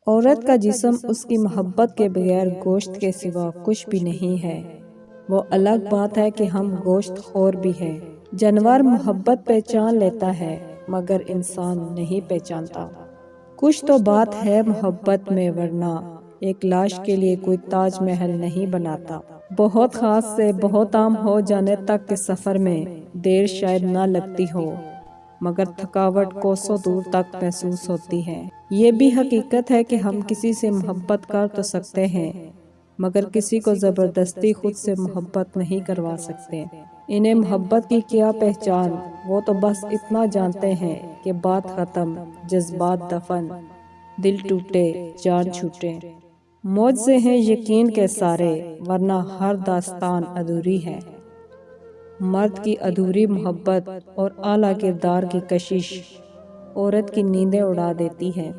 عورت کا جسم اس کی محبت کے بغیر گوشت کے سوا کچھ بھی نہیں ہے۔ وہ الگ بات ہے کہ ہم گوشت خور بھی ہیں۔ جانور محبت پہچان لیتا ہے مگر انسان نہیں پہچانتا۔ کچھ تو بات ہے محبت میں، ورنہ ایک لاش کے لیے کوئی تاج محل نہیں بناتا۔ بہت خاص سے بہت عام ہو جانے تک کے سفر میں دیر شاید نہ لگتی ہو، مگر تھکاوٹ کوسوں دور تک محسوس ہوتی ہے۔ یہ بھی حقیقت ہے کہ ہم کسی سے محبت کر تو سکتے ہیں، مگر کسی کو زبردستی خود سے محبت نہیں کروا سکتے۔ انہیں محبت کی کیا پہچان، وہ تو بس اتنا جانتے ہیں کہ بات ختم، جذبات دفن، دل ٹوٹے، جان چھوٹے۔ معجزے ہیں یقین کے سارے، ورنہ ہر داستان ادھوری ہے۔ مرد کی ادھوری محبت اور اعلیٰ کردار کی کشش عورت کی نیندیں اڑا دیتی ہے۔